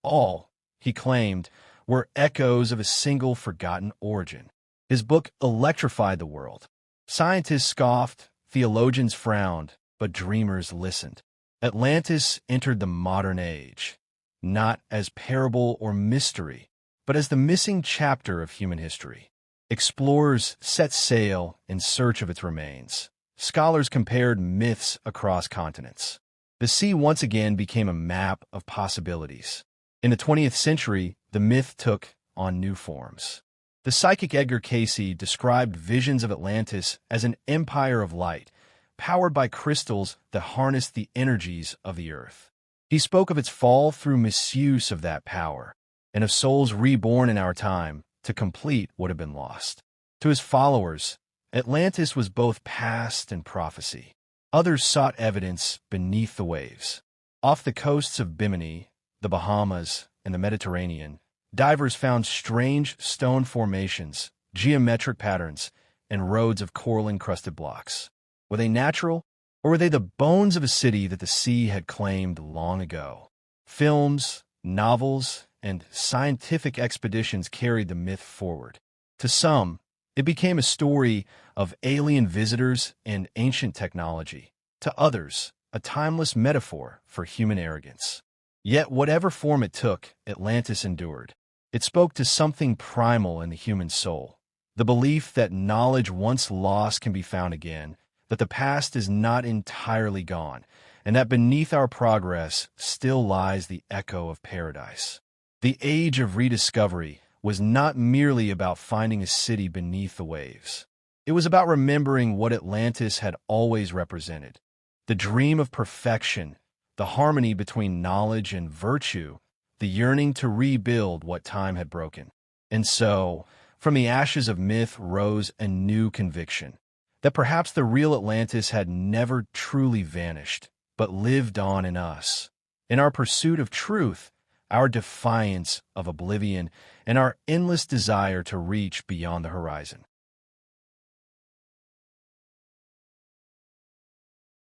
all, he claimed, were echoes of a single forgotten origin. His book electrified the world. Scientists scoffed, theologians frowned, but dreamers listened. Atlantis entered the modern age, not as parable or mystery, but as the missing chapter of human history. Explorers set sail in search of its remains. Scholars compared myths across continents. The sea once again became a map of possibilities. In the 20th century, the myth took on new forms. The psychic Edgar Cayce described visions of Atlantis as an empire of light, powered by crystals that harnessed the energies of the earth. He spoke of its fall through misuse of that power, and of souls reborn in our time to complete what had been lost. To his followers, Atlantis was both past and prophecy. Others sought evidence beneath the waves. Off the coasts of Bimini, the Bahamas, and the Mediterranean, divers found strange stone formations, geometric patterns, and roads of coral-encrusted blocks. Were they natural, or were they the bones of a city that the sea had claimed long ago? Films, novels, and scientific expeditions carried the myth forward. To some, it became a story of alien visitors and ancient technology. To others, a timeless metaphor for human arrogance. Yet whatever form it took, Atlantis endured. It spoke to something primal in the human soul, the belief that knowledge once lost can be found again, that the past is not entirely gone, and that beneath our progress still lies the echo of paradise. The age of rediscovery was not merely about finding a city beneath the waves. It was about remembering what Atlantis had always represented: the dream of perfection, the harmony between knowledge and virtue, the yearning to rebuild what time had broken. And so, from the ashes of myth rose a new conviction, that perhaps the real Atlantis had never truly vanished, but lived on in us, in our pursuit of truth, our defiance of oblivion, and our endless desire to reach beyond the horizon.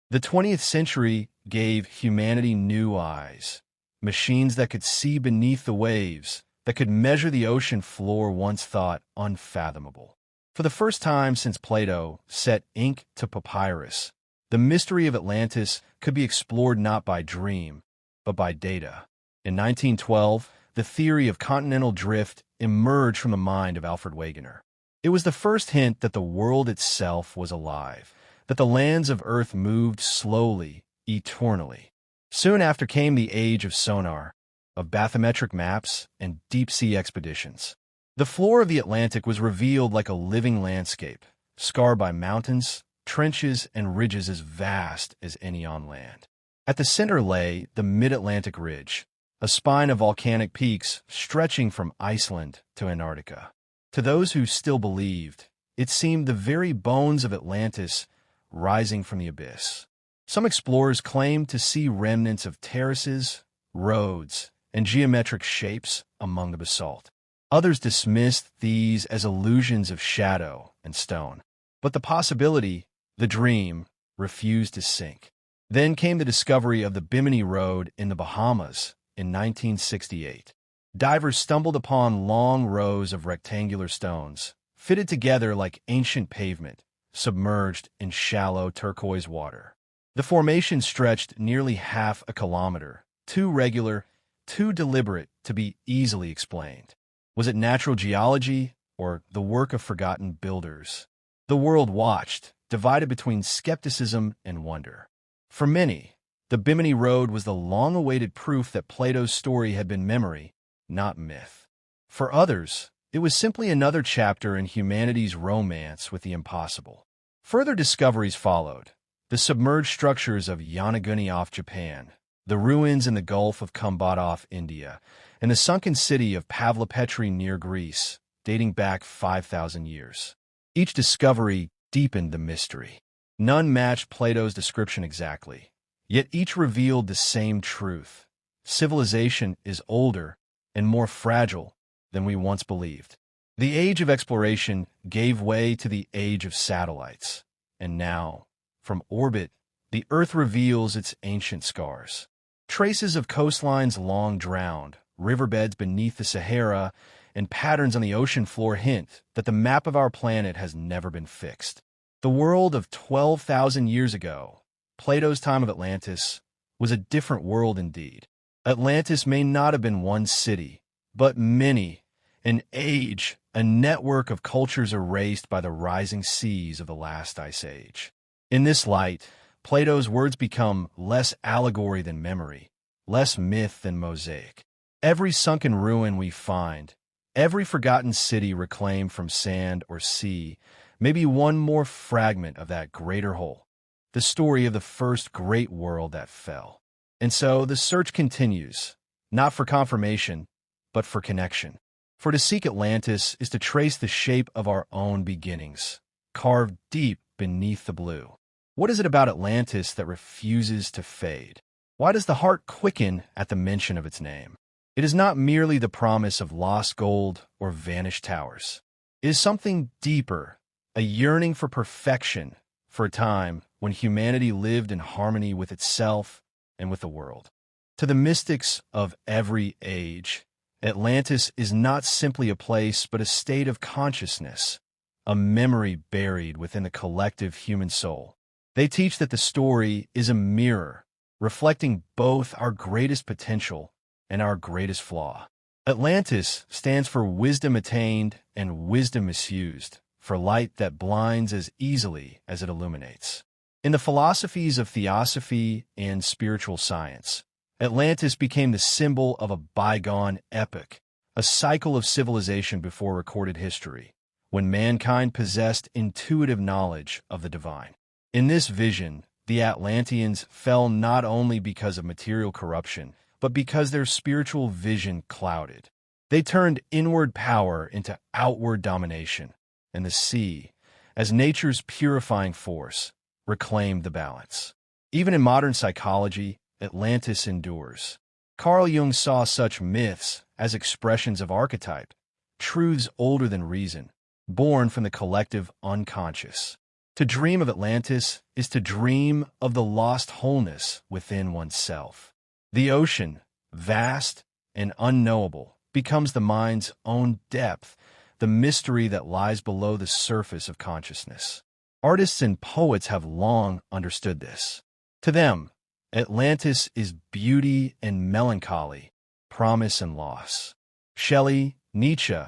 The 20th century gave humanity new eyes, machines that could see beneath the waves, that could measure the ocean floor once thought unfathomable. For the first time since Plato set ink to papyrus, the mystery of Atlantis could be explored not by dream, but by data. In 1912, the theory of continental drift emerged from the mind of Alfred Wegener. It was the first hint that the world itself was alive, that the lands of Earth moved slowly, eternally. Soon after came the age of sonar, of bathymetric maps, and deep-sea expeditions. The floor of the Atlantic was revealed like a living landscape, scarred by mountains, trenches, and ridges as vast as any on land. At the center lay the mid-Atlantic ridge, a spine of volcanic peaks stretching from Iceland to Antarctica. To those who still believed, it seemed the very bones of Atlantis rising from the abyss. Some explorers claimed to see remnants of terraces, roads, and geometric shapes among the basalt. Others dismissed these as illusions of shadow and stone. But the possibility, the dream, refused to sink. Then came the discovery of the Bimini Road in the Bahamas in 1968. Divers stumbled upon long rows of rectangular stones, fitted together like ancient pavement, submerged in shallow turquoise water. The formation stretched nearly half a kilometer, too regular, too deliberate to be easily explained. Was it natural geology or the work of forgotten builders? The world watched, divided between skepticism and wonder. For many, the Bimini Road was the long-awaited proof that Plato's story had been memory, not myth. For others, it was simply another chapter in humanity's romance with the impossible. Further discoveries followed: the submerged structures of Yonaguni off Japan, the ruins in the Gulf of Kambata off India, and the sunken city of Pavlopetri near Greece, dating back 5,000 years. Each discovery deepened the mystery. None matched Plato's description exactly, yet each revealed the same truth. Civilization is older and more fragile than we once believed. The age of exploration gave way to the age of satellites, and now, from orbit, the Earth reveals its ancient scars. Traces of coastlines long drowned, riverbeds beneath the Sahara, and patterns on the ocean floor hint that the map of our planet has never been fixed. The world of 12,000 years ago, Plato's time of Atlantis, was a different world indeed. Atlantis may not have been one city, but many, an age, a network of cultures erased by the rising seas of the last ice age. In this light, Plato's words become less allegory than memory, less myth than mosaic. Every sunken ruin we find, every forgotten city reclaimed from sand or sea, may be one more fragment of that greater whole, the story of the first great world that fell. And so the search continues, not for confirmation, but for connection. For to seek Atlantis is to trace the shape of our own beginnings, carved deep beneath the blue. What is it about Atlantis that refuses to fade? Why does the heart quicken at the mention of its name? It is not merely the promise of lost gold or vanished towers. It is something deeper, a yearning for perfection, for a time when humanity lived in harmony with itself and with the world. To the mystics of every age, Atlantis is not simply a place but a state of consciousness, a memory buried within the collective human soul. They teach that the story is a mirror, reflecting both our greatest potential and our greatest flaw. Atlantis stands for wisdom attained and wisdom misused, for light that blinds as easily as it illuminates. In the philosophies of theosophy and spiritual science, Atlantis became the symbol of a bygone epoch, a cycle of civilization before recorded history, when mankind possessed intuitive knowledge of the divine. In this vision, the Atlanteans fell not only because of material corruption, but because their spiritual vision clouded. They turned inward power into outward domination, and the sea, as nature's purifying force, reclaimed the balance. Even in modern psychology, Atlantis endures. Carl Jung saw such myths as expressions of archetype, truths older than reason, born from the collective unconscious. To dream of Atlantis is to dream of the lost wholeness within oneself. The ocean, vast and unknowable, becomes the mind's own depth, the mystery that lies below the surface of consciousness. Artists and poets have long understood this. To them, Atlantis is beauty and melancholy, promise and loss. Shelley, Nietzsche,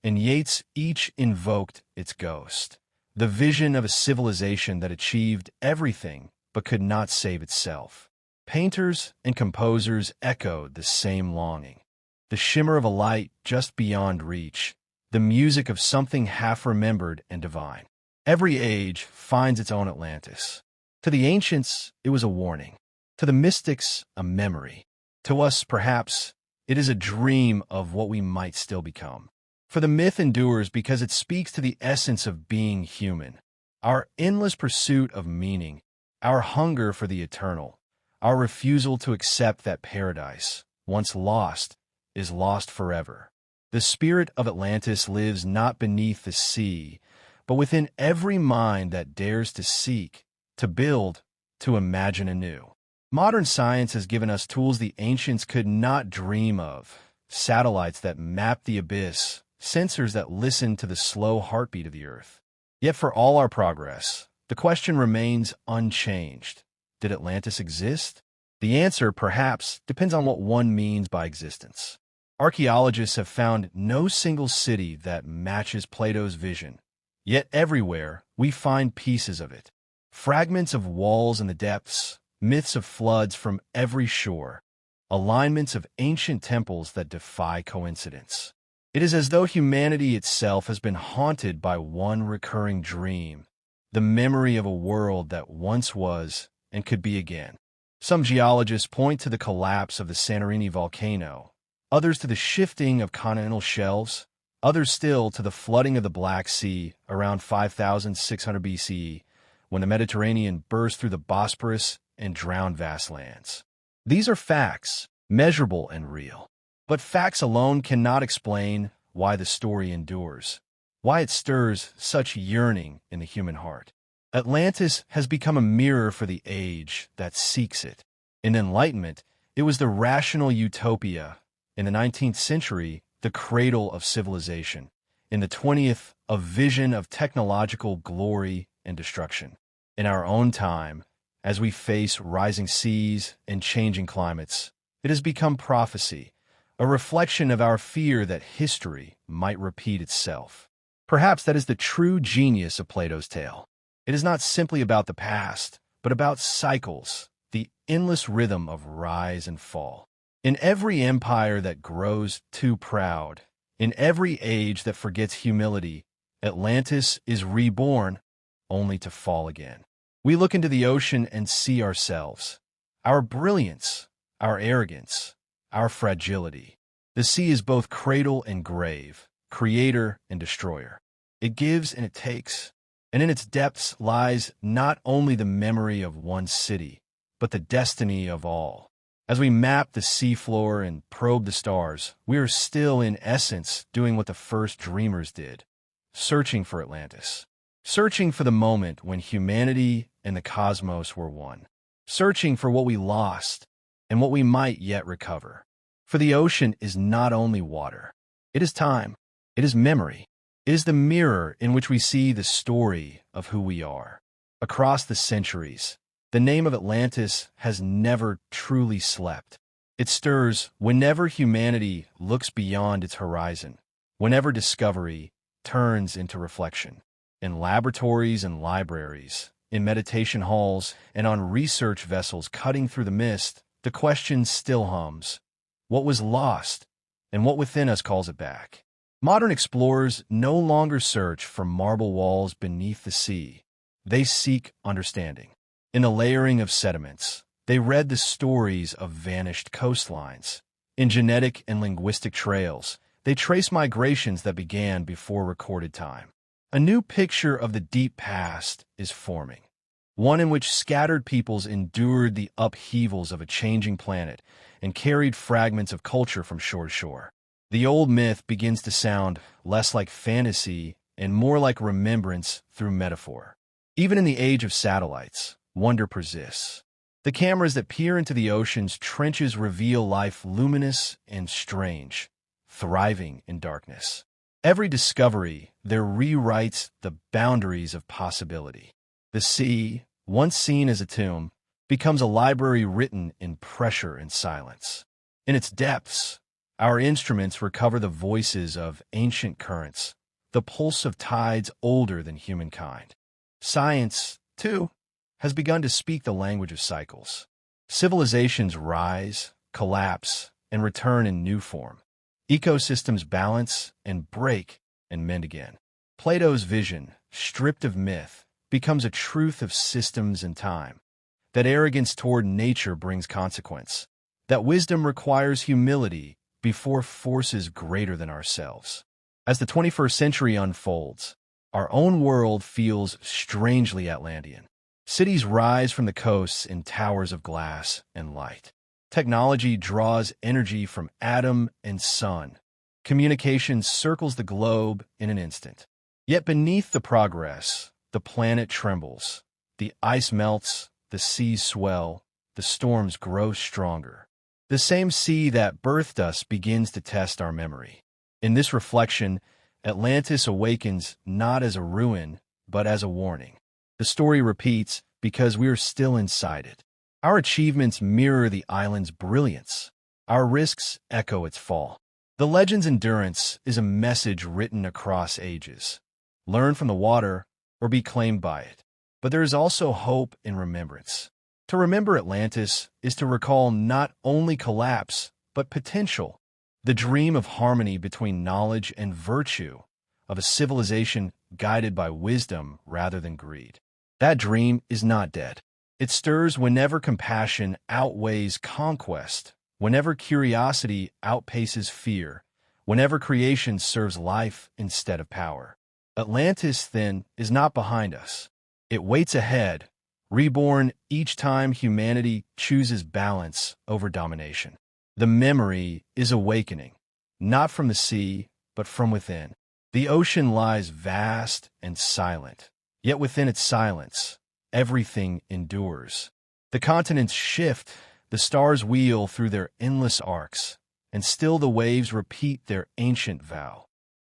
and Yeats each invoked its ghost, the vision of a civilization that achieved everything but could not save itself. Painters and composers echoed the same longing, the shimmer of a light just beyond reach, the music of something half-remembered and divine. Every age finds its own Atlantis. To the ancients, it was a warning. To the mystics, a memory. To us, perhaps, It is a dream of what we might still become. For the myth endures because it speaks to the essence of being human. Our endless pursuit of meaning, our hunger for the eternal, our refusal to accept that paradise, once lost, is lost forever. The spirit of Atlantis lives not beneath the sea, but within every mind that dares to seek, to build, to imagine anew. Modern science has given us tools the ancients could not dream of. Satellites that map the abyss, sensors that listen to the slow heartbeat of the Earth. Yet for all our progress, the question remains unchanged. Did Atlantis exist? The answer, perhaps, depends on what one means by existence. Archaeologists have found no single city that matches Plato's vision. Yet everywhere, we find pieces of it. Fragments of walls in the depths, myths of floods from every shore, alignments of ancient temples that defy coincidence. It is as though humanity itself has been haunted by one recurring dream, the memory of a world that once was and could be again. Some geologists point to the collapse of the Santorini volcano, others to the shifting of continental shelves, others still to the flooding of the Black Sea around 5600 BCE, when the Mediterranean burst through the Bosporus and drowned vast lands. These are facts, measurable and real. But facts alone cannot explain why the story endures, why it stirs such yearning in the human heart. Atlantis has become a mirror for the age that seeks it. In Enlightenment, it was the rational utopia. In the 19th century, the cradle of civilization. In the 20th, a vision of technological glory and destruction. In our own time, as we face rising seas and changing climates, it has become prophecy, a reflection of our fear that history might repeat itself. Perhaps that is the true genius of Plato's tale. It is not simply about the past, but about cycles, the endless rhythm of rise and fall. In every empire that grows too proud, in every age that forgets humility, Atlantis is reborn, only to fall again. We look into the ocean and see ourselves, our brilliance, our arrogance, our fragility. The sea is both cradle and grave, creator and destroyer. It gives and it takes, and in its depths lies not only the memory of one city, but the destiny of all. As we map the seafloor and probe the stars, we are still, in essence, doing what the first dreamers did, searching for Atlantis, searching for the moment when humanity and the cosmos were one, searching for what we lost and what we might yet recover. For the ocean is not only water. It is time. It is memory. It is the mirror in which we see the story of who we are. Across the centuries, the name of Atlantis has never truly slept. It stirs whenever humanity looks beyond its horizon, whenever discovery turns into reflection. In laboratories and libraries, in meditation halls, and on research vessels cutting through the mist, the question still hums. What was lost, and what within us calls it back? Modern explorers no longer search for marble walls beneath the sea. They seek understanding. In the layering of sediments, they read the stories of vanished coastlines. In genetic and linguistic trails, they trace migrations that began before recorded time. A new picture of the deep past is forming, one in which scattered peoples endured the upheavals of a changing planet and carried fragments of culture from shore to shore. The old myth begins to sound less like fantasy and more like remembrance through metaphor. Even in the age of satellites, wonder persists. The cameras that peer into the ocean's trenches reveal life luminous and strange, thriving in darkness. Every discovery there rewrites the boundaries of possibility. The sea, once seen as a tomb, becomes a library written in pressure and silence. In its depths, our instruments recover the voices of ancient currents, the pulse of tides older than humankind. Science, too, has begun to speak the language of cycles. Civilizations rise, collapse, and return in new form. Ecosystems balance and break and mend again. Plato's vision, stripped of myth, becomes a truth of systems and time. That arrogance toward nature brings consequence. That wisdom requires humility before forces greater than ourselves. As the 21st century unfolds, our own world feels strangely Atlantean. Cities rise from the coasts in towers of glass and light. Technology draws energy from atom and sun. Communication circles the globe in an instant. Yet beneath the progress, the planet trembles. The ice melts, the seas swell, the storms grow stronger. The same sea that birthed us begins to test our memory. In this reflection, Atlantis awakens not as a ruin, but as a warning. The story repeats because we are still inside it. Our achievements mirror the island's brilliance. Our risks echo its fall. The legend's endurance is a message written across ages. Learn from the water or be claimed by it. But there is also hope in remembrance. To remember Atlantis is to recall not only collapse, but potential. The dream of harmony between knowledge and virtue, of a civilization guided by wisdom rather than greed. That dream is not dead. It stirs whenever compassion outweighs conquest, whenever curiosity outpaces fear, whenever creation serves life instead of power. Atlantis, then, is not behind us. It waits ahead, reborn each time humanity chooses balance over domination. The memory is awakening, not from the sea, but from within. The ocean lies vast and silent, yet within its silence, everything endures. The continents shift, the stars wheel through their endless arcs, and still the waves repeat their ancient vow.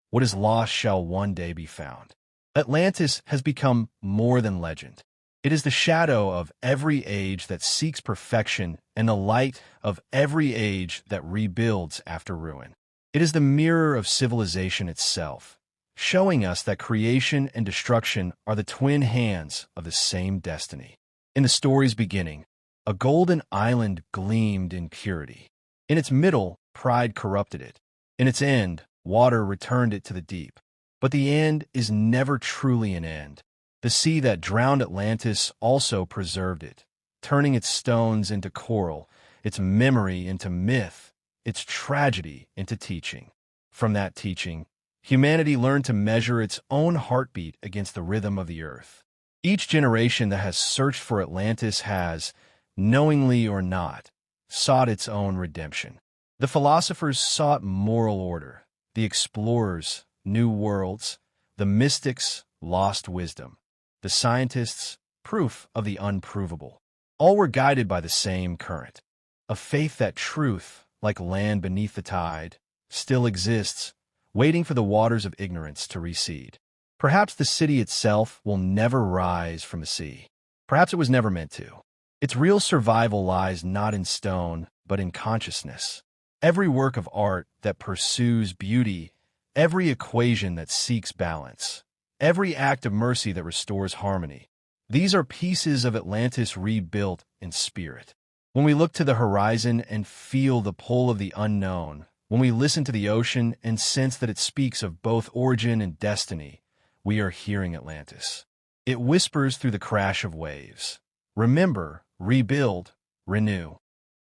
What is lost shall one day be found. Atlantis has become more than legend. It is the shadow of every age that seeks perfection and the light of every age that rebuilds after ruin. It is the mirror of civilization itself, showing us that creation and destruction are the twin hands of the same destiny. In the story's beginning, a golden island gleamed in purity. In its middle, pride corrupted it. In its end, water returned it to the deep. But the end is never truly an end. The sea that drowned Atlantis also preserved it, turning its stones into coral, its memory into myth, its tragedy into teaching. From that teaching, humanity learned to measure its own heartbeat against the rhythm of the earth. Each generation that has searched for Atlantis has, knowingly or not, sought its own redemption. The philosophers sought moral order, the explorers, new worlds, the mystics, lost wisdom, the scientists, proof of the unprovable. All were guided by the same current, a faith that truth, like land beneath the tide, still exists, waiting for the waters of ignorance to recede. Perhaps the city itself will never rise from the sea. Perhaps it was never meant to. Its real survival lies not in stone, but in consciousness. Every work of art that pursues beauty, every equation that seeks balance, every act of mercy that restores harmony. These are pieces of Atlantis rebuilt in spirit. When we look to the horizon and feel the pull of the unknown, when we listen to the ocean and sense that it speaks of both origin and destiny, we are hearing Atlantis. It whispers through the crash of waves. Remember, rebuild, renew.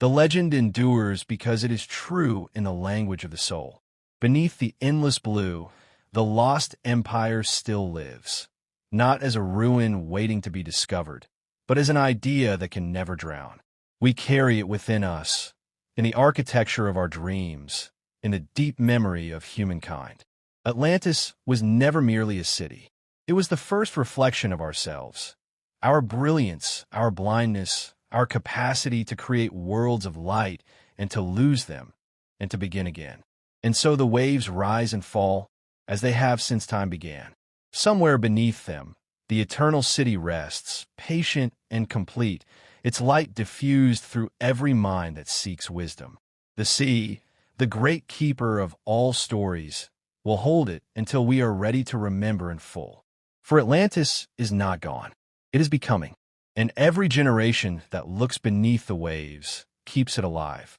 The legend endures because it is true in the language of the soul. Beneath the endless blue, the lost empire still lives, not as a ruin waiting to be discovered, but as an idea that can never drown. We carry it within us, in the architecture of our dreams, in the deep memory of humankind. Atlantis was never merely a city. It was the first reflection of ourselves, our brilliance, our blindness, our capacity to create worlds of light and to lose them and to begin again. And so the waves rise and fall, as they have since time began. Somewhere beneath them, the eternal city rests, patient and complete, its light diffused through every mind that seeks wisdom. The sea, the great keeper of all stories, will hold it until we are ready to remember in full. For Atlantis is not gone. It is becoming. And every generation that looks beneath the waves keeps it alive.